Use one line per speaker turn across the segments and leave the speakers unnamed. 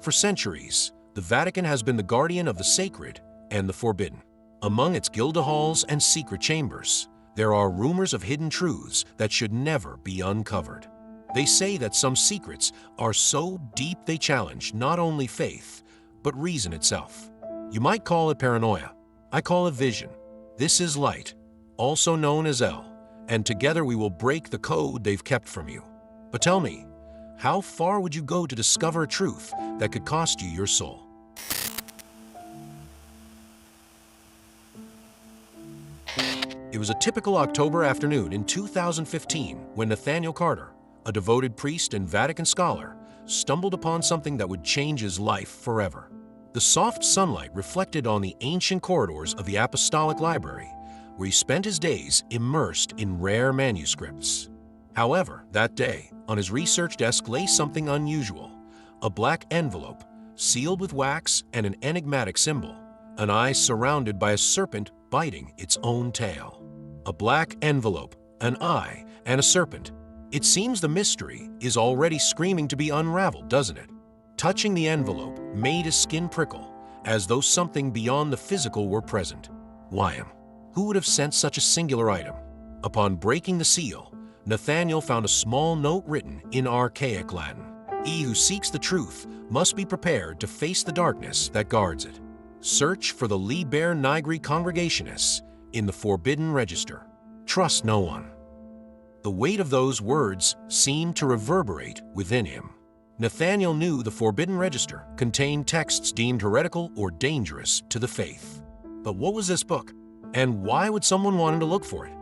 For centuries, the Vatican has been the guardian of the sacred and the forbidden. Among its guildehalls and secret chambers, there are rumors of hidden truths that should never be uncovered. They say that some secrets are so deep they challenge not only faith, but reason itself. You might call it paranoia. I call it vision. This is Light, also known as L, and together we will break the code they've kept from you. But tell me, how far would you go to discover a truth that could cost you your soul? It was a typical October afternoon in 2015 when Nathaniel Carter, a devoted priest and Vatican scholar, stumbled upon something that would change his life forever. The soft sunlight reflected on the ancient corridors of the Apostolic Library, where he spent his days immersed in rare manuscripts. However, that day, on his research desk lay something unusual: a black envelope, sealed with wax and an enigmatic symbol, an eye surrounded by a serpent biting its own tail. A black envelope, an eye, and a serpent. It seems the mystery is already screaming to be unraveled, doesn't it? Touching the envelope made his skin prickle, as though something beyond the physical were present. Why? Who would have sent such a singular item? Upon breaking the seal, Nathaniel found a small note written in archaic Latin. He who seeks the truth must be prepared to face the darkness that guards it. Search for the Liber Nigri Congregationis in the Forbidden Register. Trust no one. The weight of those words seemed to reverberate within him. Nathaniel knew the Forbidden Register contained texts deemed heretical or dangerous to the faith. But what was this book? And why would someone want to look for it?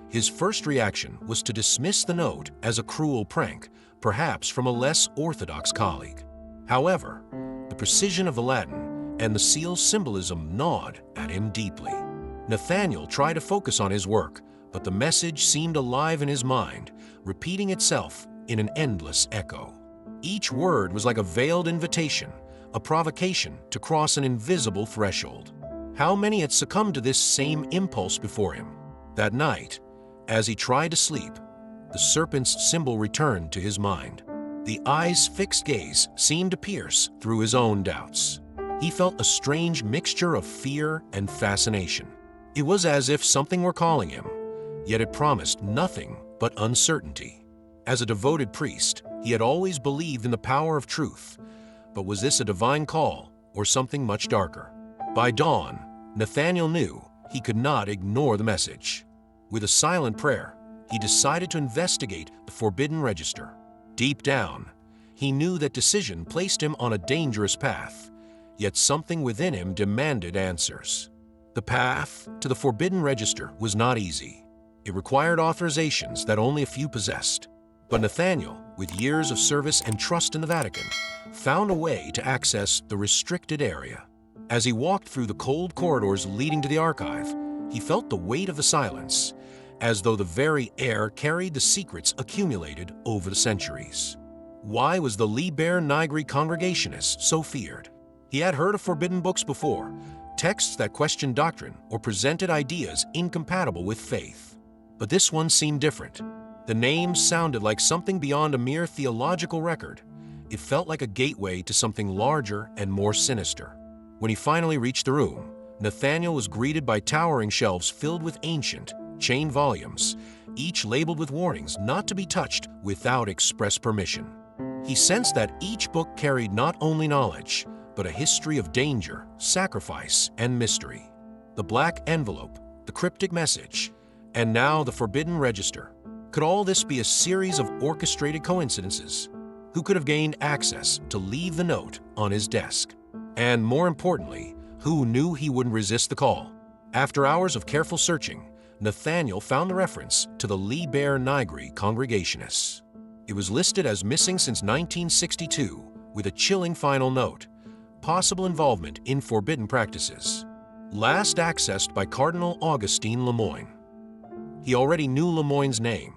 His first reaction was to dismiss the note as a cruel prank, perhaps from a less orthodox colleague. However, the precision of the Latin and the seal's symbolism gnawed at him deeply. Nathaniel tried to focus on his work, but the message seemed alive in his mind, repeating itself in an endless echo. Each word was like a veiled invitation, a provocation to cross an invisible threshold. How many had succumbed to this same impulse before him? That night, as he tried to sleep, the serpent's symbol returned to his mind. The eye's fixed gaze seemed to pierce through his own doubts. He felt a strange mixture of fear and fascination. It was as if something were calling him, yet it promised nothing but uncertainty. As a devoted priest, he had always believed in the power of truth, but was this a divine call or something much darker? By dawn, Nathaniel knew he could not ignore the message. With a silent prayer, he decided to investigate the Forbidden Register. Deep down, he knew that decision placed him on a dangerous path, yet something within him demanded answers. The path to the Forbidden Register was not easy. It required authorizations that only a few possessed. But Nathaniel, with years of service and trust in the Vatican, found a way to access the restricted area. As he walked through the cold corridors leading to the archive, he felt the weight of the silence, as though the very air carried the secrets accumulated over the centuries. Why was the Liber Nigri Congregationis so feared? He had heard of forbidden books before, texts that questioned doctrine or presented ideas incompatible with faith. But this one seemed different. The name sounded like something beyond a mere theological record. It felt like a gateway to something larger and more sinister. When he finally reached the room, Nathaniel was greeted by towering shelves filled with ancient, chained volumes, each labeled with warnings not to be touched without express permission. He sensed that each book carried not only knowledge, but a history of danger, sacrifice, and mystery. The black envelope, the cryptic message, and now the Forbidden Register. Could all this be a series of orchestrated coincidences? Who could have gained access to leave the note on his desk? And more importantly, who knew he wouldn't resist the call? After hours of careful searching, Nathaniel found the reference to the Liber Nigri Congregationis. It was listed as missing since 1962, with a chilling final note: possible involvement in forbidden practices. Last accessed by Cardinal Augustine Lemoyne. He already knew Lemoyne's name,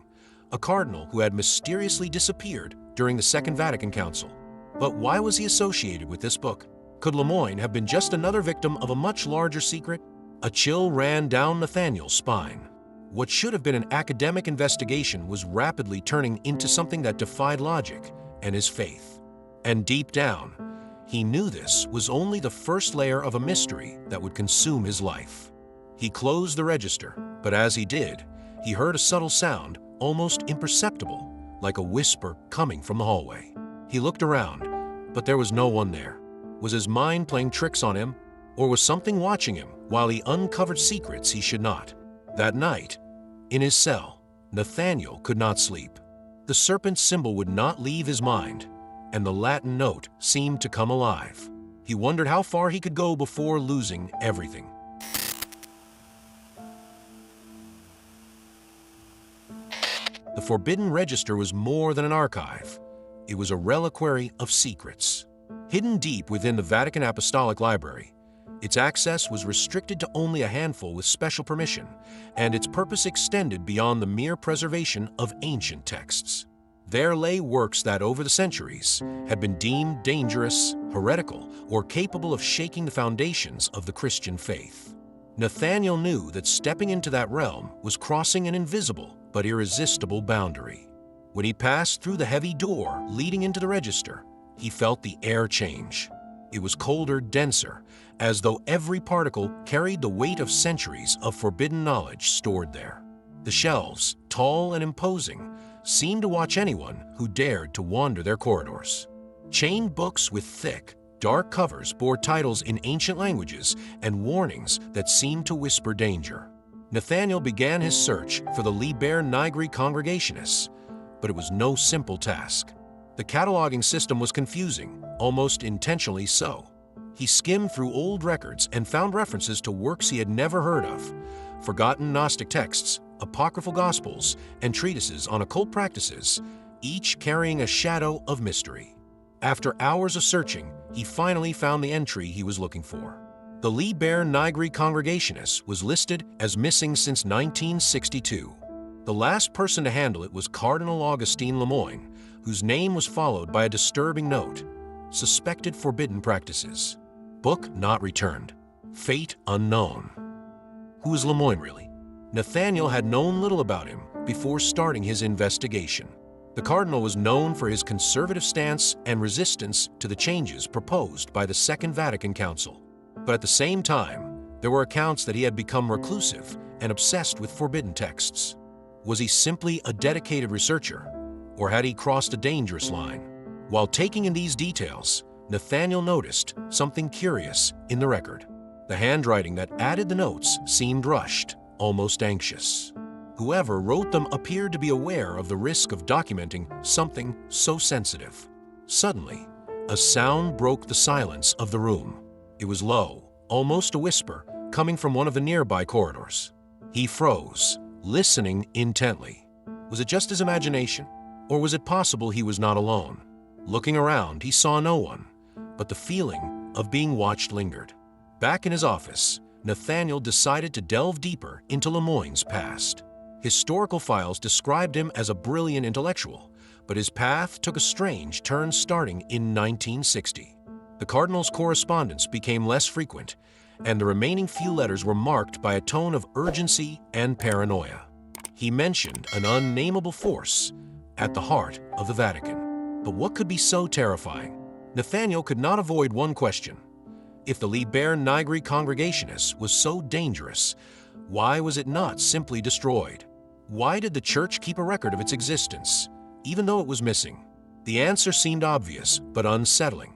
a cardinal who had mysteriously disappeared during the Second Vatican Council. But why was he associated with this book? Could Lemoyne have been just another victim of a much larger secret? A chill ran down Nathaniel's spine. What should have been an academic investigation was rapidly turning into something that defied logic and his faith. And deep down, He knew this was only the first layer of a mystery that would consume his life. He closed the register, but as he did, he heard a subtle sound, almost imperceptible, like a whisper coming from the hallway. He looked around, but there was no one there. Was his mind playing tricks on him, or was something watching him while he uncovered secrets he should not? That night, in his cell, Nathaniel could not sleep. The serpent symbol would not leave his mind, and the Latin note seemed to come alive. He wondered how far he could go before losing everything. The Forbidden Register was more than an archive. It was a reliquary of secrets. Hidden deep within the Vatican Apostolic Library, its access was restricted to only a handful with special permission, and its purpose extended beyond the mere preservation of ancient texts. There lay works that, over the centuries, had been deemed dangerous, heretical, or capable of shaking the foundations of the Christian faith. Nathaniel knew that stepping into that realm was crossing an invisible but irresistible boundary. When he passed through the heavy door leading into the register, he felt the air change. It was colder, denser, as though every particle carried the weight of centuries of forbidden knowledge stored there. The shelves, tall and imposing, seemed to watch anyone who dared to wander their corridors. Chained books with thick, dark covers bore titles in ancient languages and warnings that seemed to whisper danger. Nathaniel began his search for the Liber Nigri Congregationists, but it was no simple task. The cataloging system was confusing, almost intentionally so. He skimmed through old records and found references to works he had never heard of, forgotten Gnostic texts, apocryphal gospels, and treatises on occult practices, each carrying a shadow of mystery. After hours of searching, he finally found the entry he was looking for. The Liber Nigri Congregationists was listed as missing since 1962. The last person to handle it was Cardinal Augustine Lemoyne, whose name was followed by a disturbing note: suspected forbidden practices. Book not returned. Fate unknown. Who was Lemoyne really? Nathaniel had known little about him before starting his investigation. The cardinal was known for his conservative stance and resistance to the changes proposed by the Second Vatican Council. But at the same time, there were accounts that he had become reclusive and obsessed with forbidden texts. Was he simply a dedicated researcher, or had he crossed a dangerous line? While taking in these details, Nathaniel noticed something curious in the record. The handwriting that added the notes seemed rushed, almost anxious. Whoever wrote them appeared to be aware of the risk of documenting something so sensitive. Suddenly, a sound broke the silence of the room. It was low, almost a whisper, coming from one of the nearby corridors. He froze, listening intently. Was it just his imagination? Or was it possible he was not alone? Looking around, he saw no one, but the feeling of being watched lingered. Back in his office, Nathaniel decided to delve deeper into Lemoyne's past. Historical files described him as a brilliant intellectual, but his path took a strange turn starting in 1960. The cardinal's correspondence became less frequent, and the remaining few letters were marked by a tone of urgency and paranoia. He mentioned an unnameable force at the heart of the Vatican. But what could be so terrifying? Nathaniel could not avoid one question. If the Liber Nigri Congregationists was so dangerous, why was it not simply destroyed? Why did the Church keep a record of its existence, even though it was missing? The answer seemed obvious, but unsettling.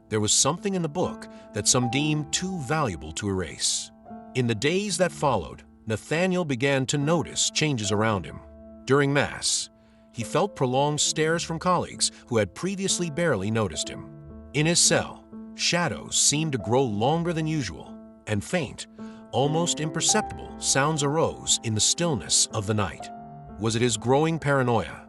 There was something in the book that some deemed too valuable to erase. In the days that followed, Nathaniel began to notice changes around him. During Mass, he felt prolonged stares from colleagues who had previously barely noticed him. In his cell, shadows seemed to grow longer than usual, and faint, almost imperceptible sounds arose in the stillness of the night. Was it his growing paranoia,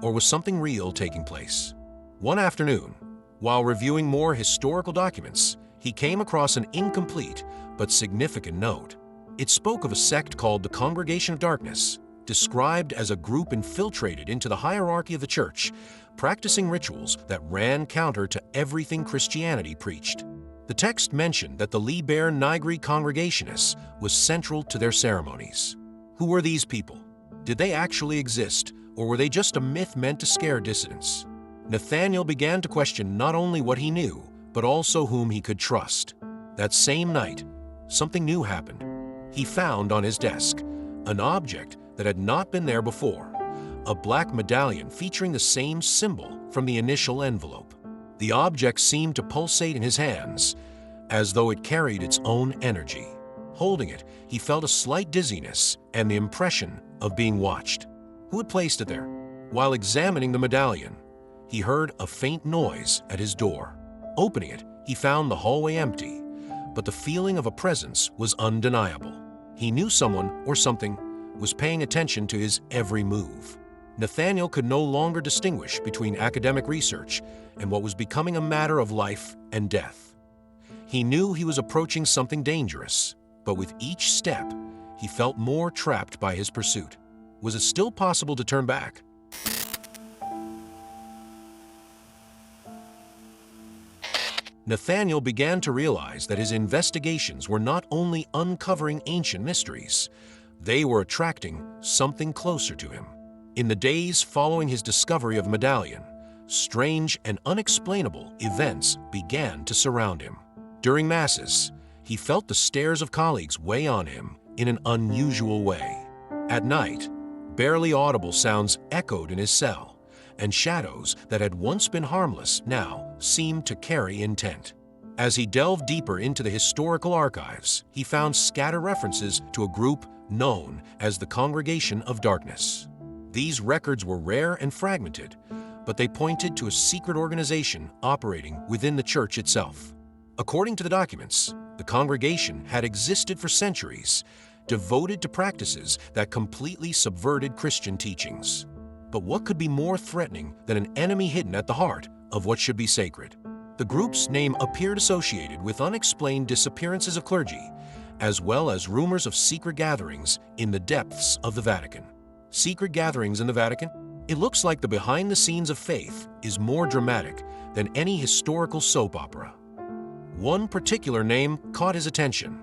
or was something real taking place? One afternoon, while reviewing more historical documents, he came across an incomplete but significant note. It spoke of a sect called the Congregation of Darkness, described as a group infiltrated into the hierarchy of the Church, practicing rituals that ran counter to everything Christianity preached. The text mentioned that the Liber Nigri Congregationists was central to their ceremonies. Who were these people? Did they actually exist, or were they just a myth meant to scare dissidents? Nathaniel began to question not only what he knew, but also whom he could trust. That same night, something new happened. He found on his desk an object that had not been there before, a black medallion featuring the same symbol from the initial envelope. The object seemed to pulsate in his hands, as though it carried its own energy. Holding it, he felt a slight dizziness and the impression of being watched. Who had placed it there? While examining the medallion, he heard a faint noise at his door. Opening it, he found the hallway empty, but the feeling of a presence was undeniable. He knew someone or something was paying attention to his every move. Nathaniel could no longer distinguish between academic research and what was becoming a matter of life and death. He knew he was approaching something dangerous, but with each step, he felt more trapped by his pursuit. Was it still possible to turn back? Nathaniel began to realize that his investigations were not only uncovering ancient mysteries, they were attracting something closer to him. In the days following his discovery of the medallion, strange and unexplainable events began to surround him. During masses, he felt the stares of colleagues weigh on him in an unusual way. At night, barely audible sounds echoed in his cell, and shadows that had once been harmless now seemed to carry intent. As he delved deeper into the historical archives, he found scattered references to a group known as the Congregation of Darkness. These records were rare and fragmented, but they pointed to a secret organization operating within the church itself. According to the documents, the congregation had existed for centuries, devoted to practices that completely subverted Christian teachings. But what could be more threatening than an enemy hidden at the heart of what should be sacred? The group's name appeared associated with unexplained disappearances of clergy, as well as rumors of secret gatherings in the depths of the Vatican. Secret gatherings in the Vatican? It looks like the behind the scenes of faith is more dramatic than any historical soap opera. One particular name caught his attention: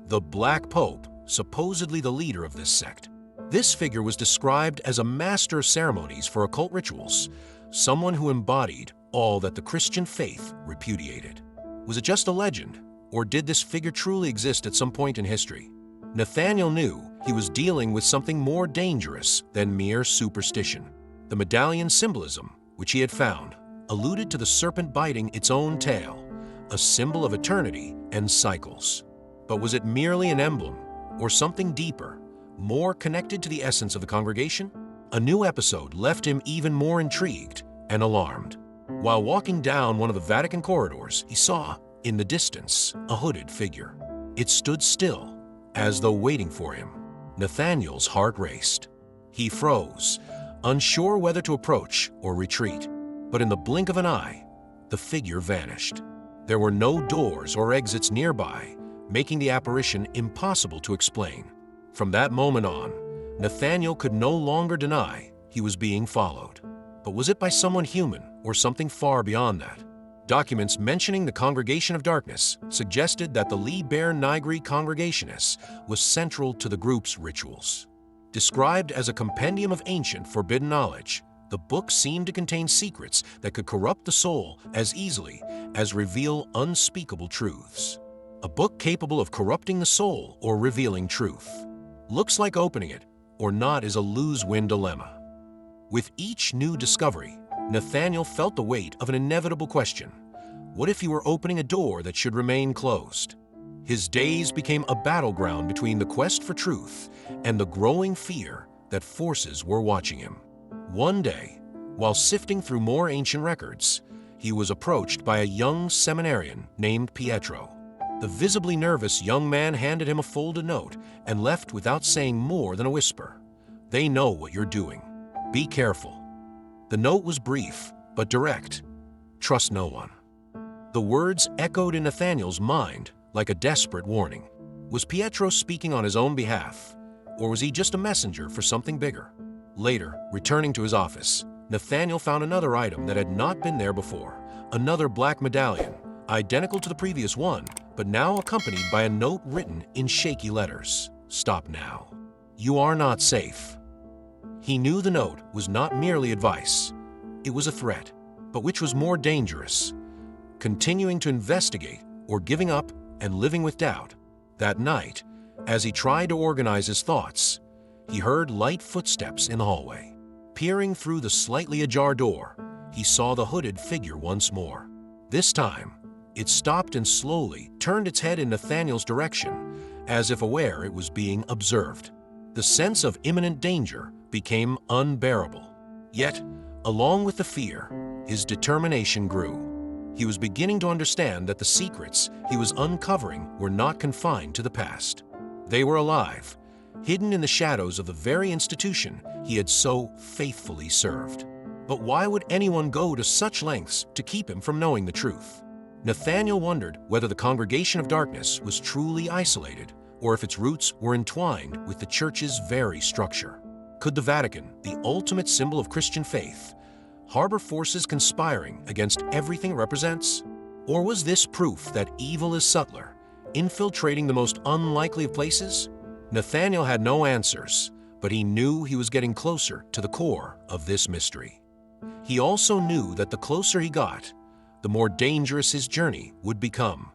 the Black Pope, supposedly the leader of this sect. This figure was described as a master of ceremonies for occult rituals, someone who embodied all that the Christian faith repudiated. Was it just a legend, or did this figure truly exist at some point in history? Nathaniel knew he was dealing with something more dangerous than mere superstition. The medallion symbolism, which he had found, alluded to the serpent biting its own tail, a symbol of eternity and cycles. But was it merely an emblem, or something deeper, more connected to the essence of the congregation? A new episode left him even more intrigued and alarmed. While walking down one of the Vatican corridors, he saw, in the distance, a hooded figure. It stood still, as though waiting for him. Nathaniel's heart raced. He froze, unsure whether to approach or retreat. But in the blink of an eye, the figure vanished. There were no doors or exits nearby, making the apparition impossible to explain. From that moment on, Nathaniel could no longer deny he was being followed. But was it by someone human or something far beyond that? Documents mentioning the Congregation of Darkness suggested that the Liber Nigri Congregationis was central to the group's rituals. Described as a compendium of ancient forbidden knowledge, the book seemed to contain secrets that could corrupt the soul as easily as reveal unspeakable truths. A book capable of corrupting the soul or revealing truth. Looks like opening it or not is a lose-win dilemma. With each new discovery, Nathaniel felt the weight of an inevitable question. What if he were opening a door that should remain closed? His days became a battleground between the quest for truth and the growing fear that forces were watching him. One day, while sifting through more ancient records, he was approached by a young seminarian named Pietro. The visibly nervous young man handed him a folded note and left without saying more than a whisper. "They know what you're doing. Be careful." The note was brief, but direct. "Trust no one." The words echoed in Nathaniel's mind like a desperate warning. Was Pietro speaking on his own behalf, or was he just a messenger for something bigger? Later, returning to his office, Nathaniel found another item that had not been there before. Another black medallion, identical to the previous one, but now accompanied by a note written in shaky letters. "Stop now. You are not safe." He knew the note was not merely advice. It was a threat. But which was more dangerous? continuing to investigate or giving up and living with doubt. That night, as he tried to organize his thoughts, he heard light footsteps in the hallway. Peering through the slightly ajar door, he saw the hooded figure once more. This time, it stopped and slowly turned its head in Nathaniel's direction, as if aware it was being observed. The sense of imminent danger became unbearable. Yet, along with the fear, his determination grew. He was beginning to understand that the secrets he was uncovering were not confined to the past. They were alive, hidden in the shadows of the very institution he had so faithfully served. But why would anyone go to such lengths to keep him from knowing the truth? Nathaniel wondered whether the Congregation of Darkness was truly isolated, or if its roots were entwined with the Church's very structure. Could the Vatican, the ultimate symbol of Christian faith, harbor forces conspiring against everything it represents? Or was this proof that evil is subtler, infiltrating the most unlikely of places? Nathaniel had no answers, but he knew he was getting closer to the core of this mystery. He also knew that the closer he got, the more dangerous his journey would become.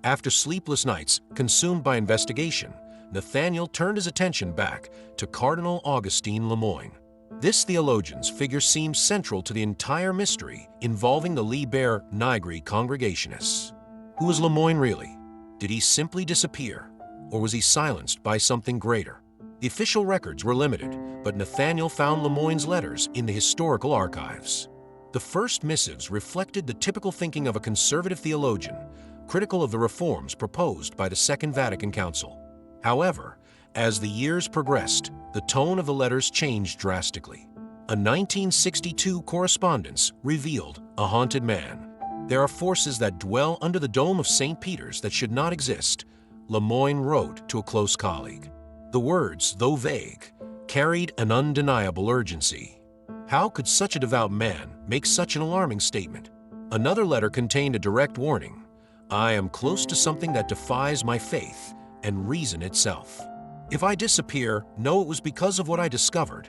After sleepless nights consumed by investigation, Nathaniel turned his attention back to Cardinal Augustine Lemoyne. This theologian's figure seems central to the entire mystery involving the Liber Nigri Congregationists. Who was Lemoyne really? Did he simply disappear, or was he silenced by something greater? The official records were limited, but Nathaniel found Lemoyne's letters in the historical archives. The first missives reflected the typical thinking of a conservative theologian, critical of the reforms proposed by the Second Vatican Council. However, as the years progressed, the tone of the letters changed drastically. A 1962 correspondence revealed a haunted man. There are forces that dwell under the dome of St. Peter's that should not exist, Lemoyne wrote to a close colleague. The words, though vague, carried an undeniable urgency. How could such a devout man make such an alarming statement? Another letter contained a direct warning. I am close to something that defies my faith and reason itself. If I disappear, know it was because of what I discovered.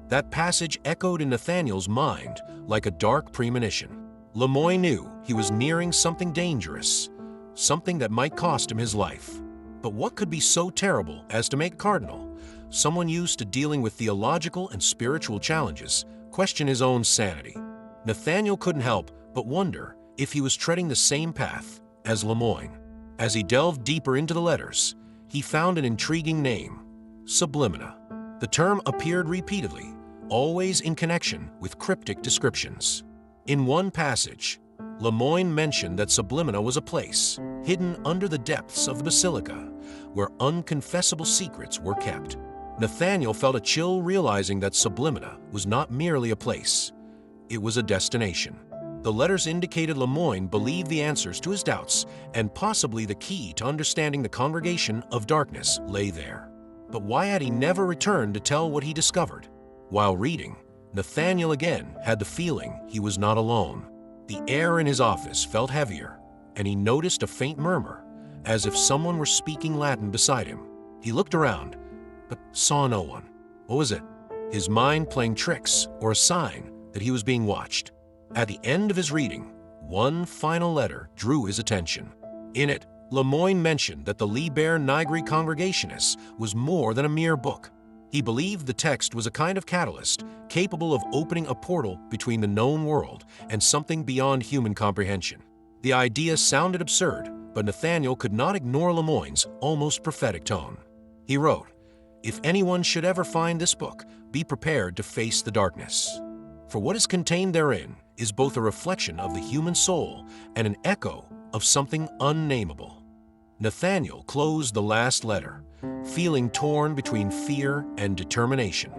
That passage echoed in Nathaniel's mind like a dark premonition. Lemoyne knew he was nearing something dangerous, something that might cost him his life. But what could be so terrible as to make Cardinal, someone used to dealing with theological and spiritual challenges, question his own sanity? Nathaniel couldn't help but wonder if he was treading the same path as Lemoyne. As he delved deeper into the letters, he found an intriguing name, Sublimina. The term appeared repeatedly, always in connection with cryptic descriptions. In one passage, Lemoyne mentioned that Sublimina was a place hidden under the depths of the basilica, where unconfessable secrets were kept. Nathaniel felt a chill realizing that Sublimina was not merely a place, it was a destination. The letters indicated Lemoyne believed the answers to his doubts, and possibly the key to understanding the Congregation of Darkness lay there. But why had he never returned to tell what he discovered? While reading, Nathaniel again had the feeling he was not alone. The air in his office felt heavier, and he noticed a faint murmur, as if someone were speaking Latin beside him. He looked around, but saw no one. What was it? His mind playing tricks, or a sign that he was being watched? At the end of his reading, one final letter drew his attention. In it, Lemoyne mentioned that the Liber Nigri Congregationists was more than a mere book. He believed the text was a kind of catalyst capable of opening a portal between the known world and something beyond human comprehension. The idea sounded absurd, but Nathaniel could not ignore Lemoyne's almost prophetic tone. He wrote, "If anyone should ever find this book, be prepared to face the darkness. For what is contained therein is both a reflection of the human soul and an echo of something unnameable." Nathaniel closed the last letter, feeling torn between fear and determination.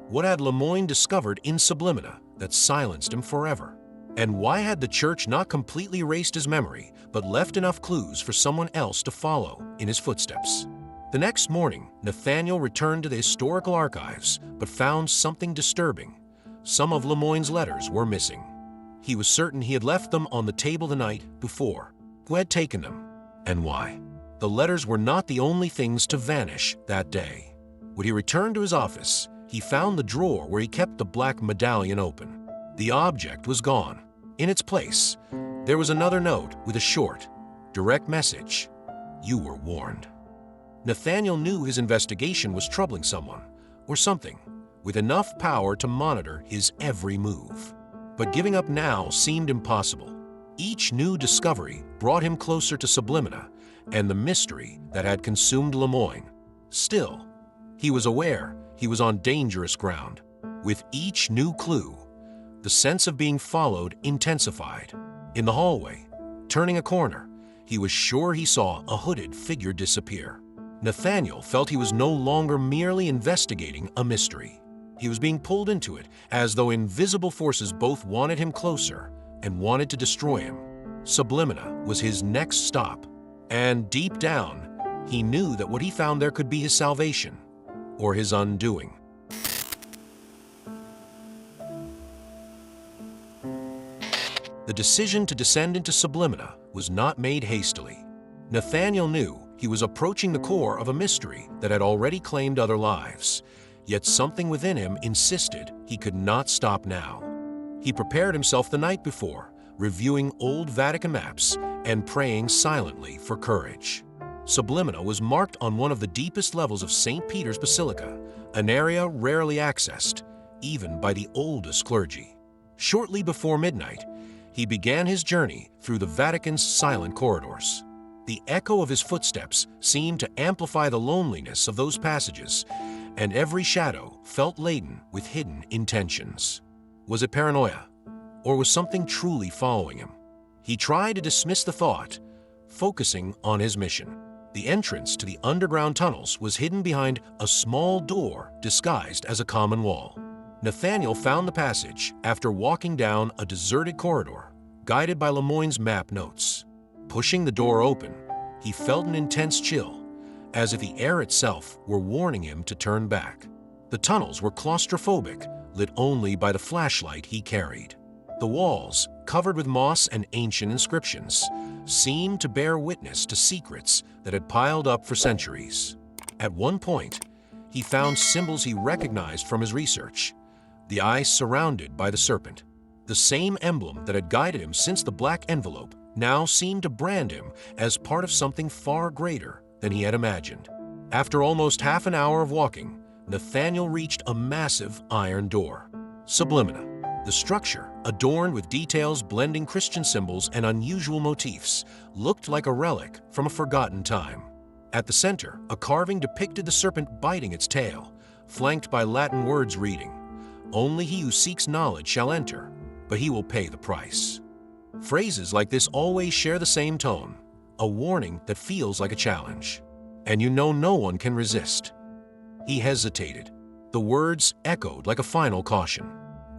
What had Lemoyne discovered in Sublimina that silenced him forever? And why had the Church not completely erased his memory, but left enough clues for someone else to follow in his footsteps? The next morning, Nathaniel returned to the historical archives, but found something disturbing. Some of Lemoyne's letters were missing. He was certain he had left them on the table the night before. Who had taken them, and why? The letters were not the only things to vanish that day. Would he return to his office, he found the drawer where he kept the black medallion open. The object was gone. In its place, there was another note with a short, direct message. You were warned. Nathaniel knew his investigation was troubling someone, or something, with enough power to monitor his every move. But giving up now seemed impossible. Each new discovery brought him closer to Sublimina and the mystery that had consumed Lemoyne. Still, he was aware he was on dangerous ground. With each new clue, the sense of being followed intensified. In the hallway, turning a corner, he was sure he saw a hooded figure disappear. Nathaniel felt he was no longer merely investigating a mystery. He was being pulled into it, as though invisible forces both wanted him closer and wanted to destroy him. Sublimina was his next stop, and deep down, he knew that what he found there could be his salvation or his undoing. The decision to descend into Sublimina was not made hastily. Nathaniel knew he was approaching the core of a mystery that had already claimed other lives, yet something within him insisted he could not stop now. He prepared himself the night before, reviewing old Vatican maps and praying silently for courage. Sublimina was marked on one of the deepest levels of St. Peter's Basilica, an area rarely accessed, even by the oldest clergy. Shortly before midnight, he began his journey through the Vatican's silent corridors. The echo of his footsteps seemed to amplify the loneliness of those passages, and every shadow felt laden with hidden intentions. Was it paranoia, or was something truly following him? He tried to dismiss the thought, focusing on his mission. The entrance to the underground tunnels was hidden behind a small door disguised as a common wall. Nathaniel found the passage after walking down a deserted corridor, guided by Lemoyne's map notes. Pushing the door open, he felt an intense chill, as if the air itself were warning him to turn back. The tunnels were claustrophobic, lit only by the flashlight he carried. The walls, covered with moss and ancient inscriptions, seemed to bear witness to secrets that had piled up for centuries. At one point, he found symbols he recognized from his research, the eye surrounded by the serpent. The same emblem that had guided him since the black envelope now seemed to brand him as part of something far greater than he had imagined. After almost half an hour of walking, Nathaniel reached a massive iron door. Sublimina. The structure, adorned with details blending Christian symbols and unusual motifs, looked like a relic from a forgotten time. At the center, a carving depicted the serpent biting its tail, flanked by Latin words reading, "Only he who seeks knowledge shall enter, but he will pay the price." Phrases like this always share the same tone, a warning that feels like a challenge. And you know no one can resist. He hesitated. The words echoed like a final caution.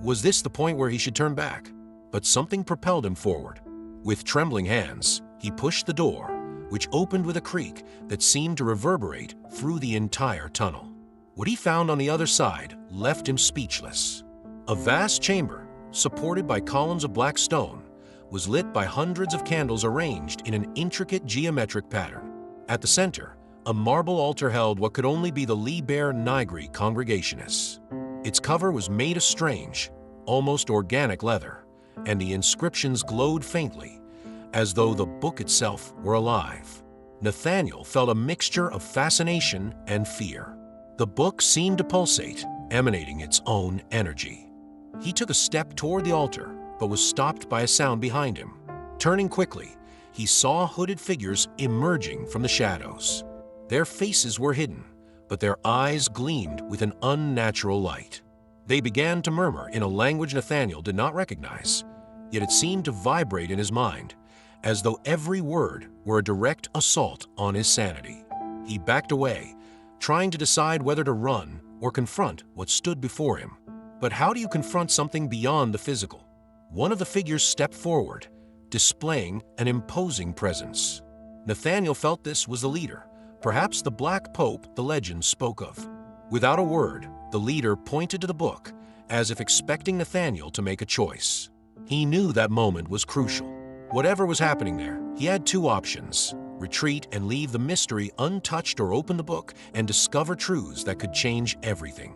Was this the point where he should turn back? But something propelled him forward. With trembling hands, he pushed the door, which opened with a creak that seemed to reverberate through the entire tunnel. What he found on the other side left him speechless. A vast chamber, supported by columns of black stone, was lit by hundreds of candles arranged in an intricate geometric pattern. At the center, a marble altar held what could only be the Liber Nigri Congregationists. Its cover was made of strange, almost organic leather, and the inscriptions glowed faintly, as though the book itself were alive. Nathaniel felt a mixture of fascination and fear. The book seemed to pulsate, emanating its own energy. He took a step toward the altar, but was stopped by a sound behind him. Turning quickly, he saw hooded figures emerging from the shadows. Their faces were hidden, but their eyes gleamed with an unnatural light. They began to murmur in a language Nathaniel did not recognize, yet it seemed to vibrate in his mind, as though every word were a direct assault on his sanity. He backed away, trying to decide whether to run or confront what stood before him. But how do you confront something beyond the physical? One of the figures stepped forward, displaying an imposing presence. Nathaniel felt this was the leader, perhaps the Black Pope the legend spoke of. Without a word, the leader pointed to the book, as if expecting Nathaniel to make a choice. He knew that moment was crucial. Whatever was happening there, he had two options: retreat and leave the mystery untouched, or open the book and discover truths that could change everything.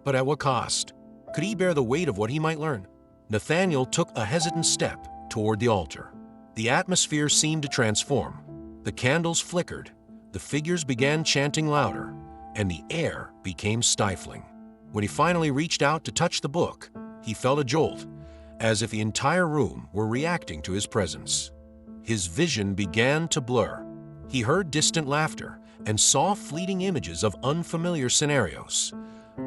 But at what cost? Could he bear the weight of what he might learn? Nathaniel took a hesitant step toward the altar. The atmosphere seemed to transform. The candles flickered, the figures began chanting louder, and the air became stifling. When he finally reached out to touch the book, he felt a jolt, as if the entire room were reacting to his presence. His vision began to blur. He heard distant laughter and saw fleeting images of unfamiliar scenarios: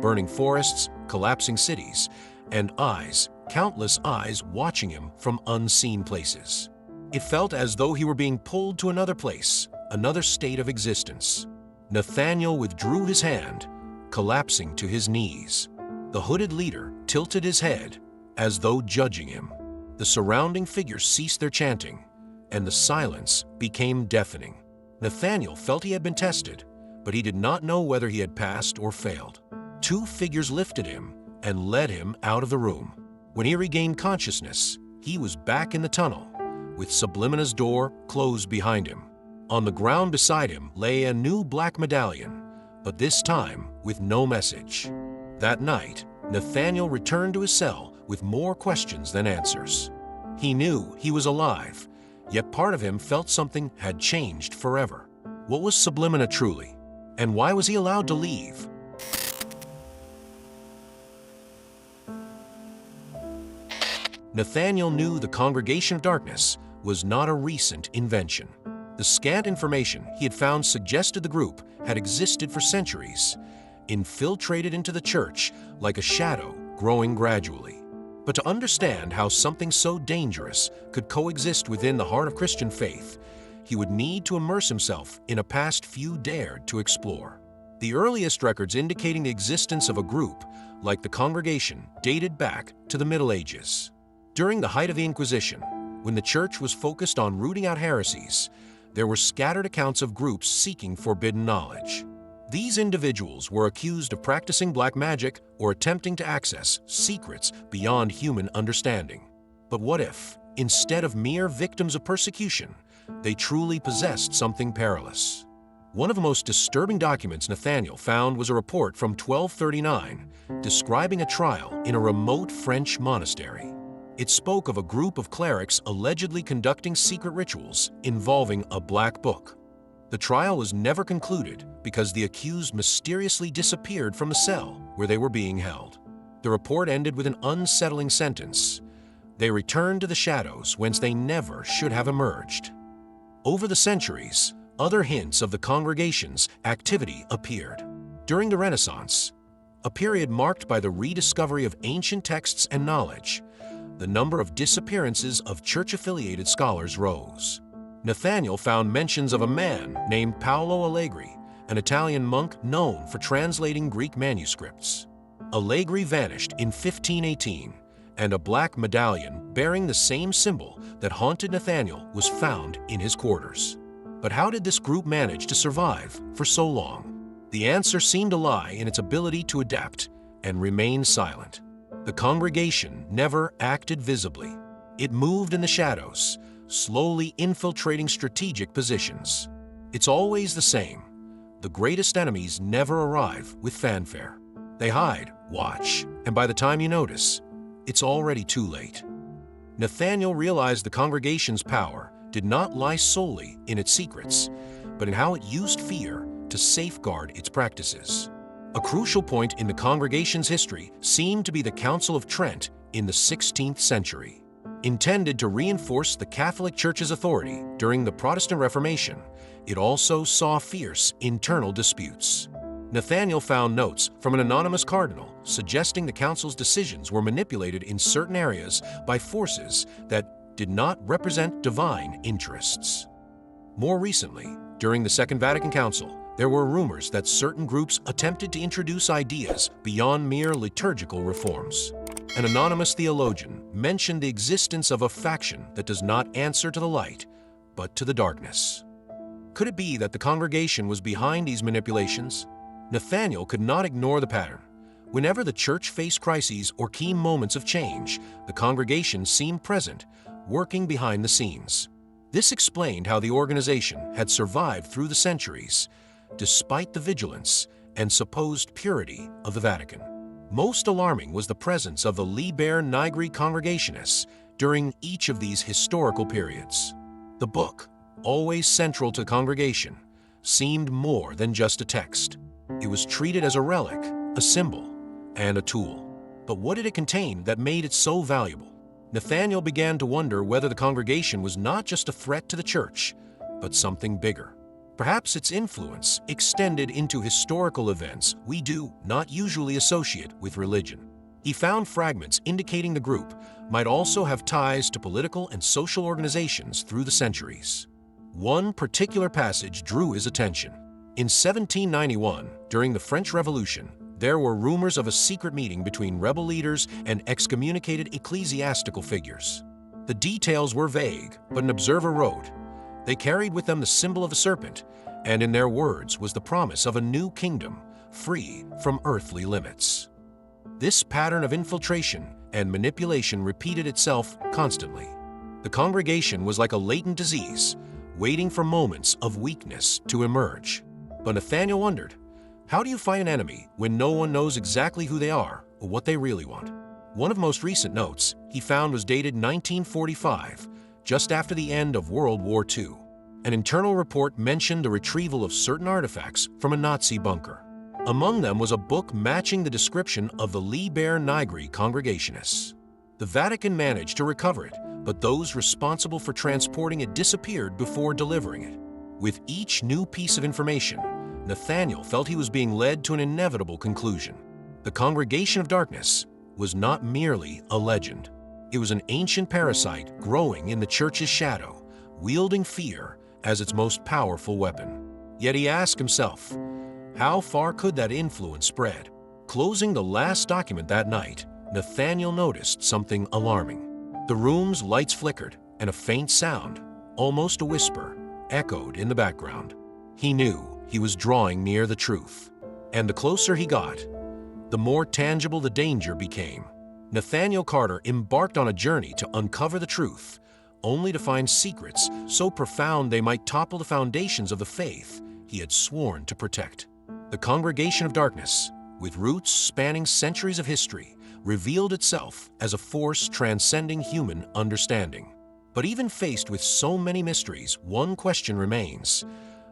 burning forests, collapsing cities, and eyes, countless eyes watching him from unseen places. It felt as though he were being pulled to another place, another state of existence. Nathaniel withdrew his hand, collapsing to his knees. The hooded leader tilted his head, as though judging him. The surrounding figures ceased their chanting, and the silence became deafening. Nathaniel felt he had been tested, but he did not know whether he had passed or failed. Two figures lifted him and led him out of the room. When he regained consciousness, he was back in the tunnel, with Sublimina's door closed behind him. On the ground beside him lay a new black medallion, but this time with no message. That night, Nathaniel returned to his cell with more questions than answers. He knew he was alive, yet part of him felt something had changed forever. What was Sublimina truly? And why was he allowed to leave? Nathaniel knew the Congregation of Darkness was not a recent invention. The scant information he had found suggested the group had existed for centuries, infiltrated into the church like a shadow growing gradually. But to understand how something so dangerous could coexist within the heart of Christian faith, he would need to immerse himself in a past few dared to explore. The earliest records indicating the existence of a group like the Congregation dated back to the Middle Ages. During the height of the Inquisition, when the church was focused on rooting out heresies, there were scattered accounts of groups seeking forbidden knowledge. These individuals were accused of practicing black magic or attempting to access secrets beyond human understanding. But what if, instead of mere victims of persecution, they truly possessed something perilous? One of the most disturbing documents Nathaniel found was a report from 1239 describing a trial in a remote French monastery. It spoke of a group of clerics allegedly conducting secret rituals involving a black book. The trial was never concluded because the accused mysteriously disappeared from the cell where they were being held. The report ended with an unsettling sentence: they returned to the shadows whence they never should have emerged. Over the centuries, other hints of the Congregation's activity appeared. During the Renaissance, a period marked by the rediscovery of ancient texts and knowledge, the number of disappearances of church-affiliated scholars rose. Nathaniel found mentions of a man named Paolo Allegri, an Italian monk known for translating Greek manuscripts. Allegri vanished in 1518, and a black medallion bearing the same symbol that haunted Nathaniel was found in his quarters. But how did this group manage to survive for so long? The answer seemed to lie in its ability to adapt and remain silent. The Congregation never acted visibly. It moved in the shadows, slowly infiltrating strategic positions. It's always the same. The greatest enemies never arrive with fanfare. They hide, watch, and by the time you notice, it's already too late. Nathaniel realized the Congregation's power did not lie solely in its secrets, but in how it used fear to safeguard its practices. A crucial point in the Congregation's history seemed to be the Council of Trent in the 16th century. Intended to reinforce the Catholic Church's authority during the Protestant Reformation, it also saw fierce internal disputes. Nathaniel found notes from an anonymous cardinal suggesting the council's decisions were manipulated in certain areas by forces that did not represent divine interests. More recently, during the Second Vatican Council, there were rumors that certain groups attempted to introduce ideas beyond mere liturgical reforms. An anonymous theologian mentioned the existence of a faction that does not answer to the light, but to the darkness. Could it be that the Congregation was behind these manipulations? Nathaniel could not ignore the pattern. Whenever the church faced crises or key moments of change, the Congregation seemed present, working behind the scenes. This explained how the organization had survived through the centuries, despite the vigilance and supposed purity of the Vatican. Most alarming was the presence of the Liber Nigri Congregationists during each of these historical periods. The book, always central to the congregation, seemed more than just a text. It was treated as a relic, a symbol, and a tool. But what did it contain that made it so valuable? Nathaniel began to wonder whether the congregation was not just a threat to the church, but something bigger. Perhaps its influence extended into historical events we do not usually associate with religion. He found fragments indicating the group might also have ties to political and social organizations through the centuries. One particular passage drew his attention. In 1791, during the French Revolution, there were rumors of a secret meeting between rebel leaders and excommunicated ecclesiastical figures. The details were vague, but an observer wrote, "They carried with them the symbol of a serpent, and in their words was the promise of a new kingdom, free from earthly limits." This pattern of infiltration and manipulation repeated itself constantly. The congregation was like a latent disease, waiting for moments of weakness to emerge. But Nathaniel wondered, how do you fight an enemy when no one knows exactly who they are or what they really want? One of the most recent notes he found was dated 1945, just after the end of World War II. An internal report mentioned the retrieval of certain artifacts from a Nazi bunker. Among them was a book matching the description of the Liber Nigri Congregationists. The Vatican managed to recover it, but those responsible for transporting it disappeared before delivering it. With each new piece of information, Nathaniel felt he was being led to an inevitable conclusion. The Congregation of Darkness was not merely a legend. It was an ancient parasite growing in the church's shadow, wielding fear as its most powerful weapon. Yet he asked himself, how far could that influence spread? Closing the last document that night, Nathaniel noticed something alarming. The room's lights flickered, and a faint sound, almost a whisper, echoed in the background. He knew he was drawing near the truth. And the closer he got, the more tangible the danger became. Nathaniel Carter embarked on a journey to uncover the truth, only to find secrets so profound they might topple the foundations of the faith he had sworn to protect. The Congregation of Darkness, with roots spanning centuries of history, revealed itself as a force transcending human understanding. But even faced with so many mysteries, one question remains.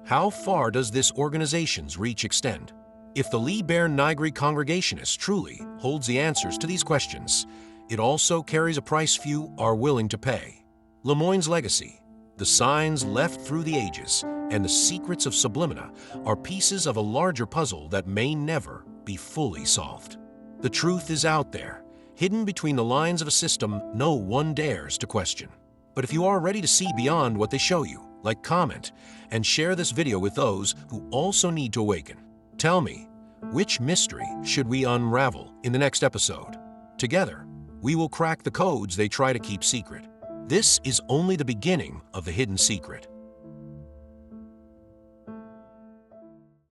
How far does this organization's reach extend? If the Liber Nigri Congregationist truly holds the answers to these questions, it also carries a price few are willing to pay. Lemoyne's legacy, the signs left through the ages, and the secrets of Sublimina are pieces of a larger puzzle that may never be fully solved. The truth is out there, hidden between the lines of a system no one dares to question. But if you are ready to see beyond what they show you, like, comment, and share this video with those who also need to awaken. Tell me, which mystery should we unravel in the next episode? Together, we will crack the codes they try to keep secret. This is only the beginning of the hidden secret.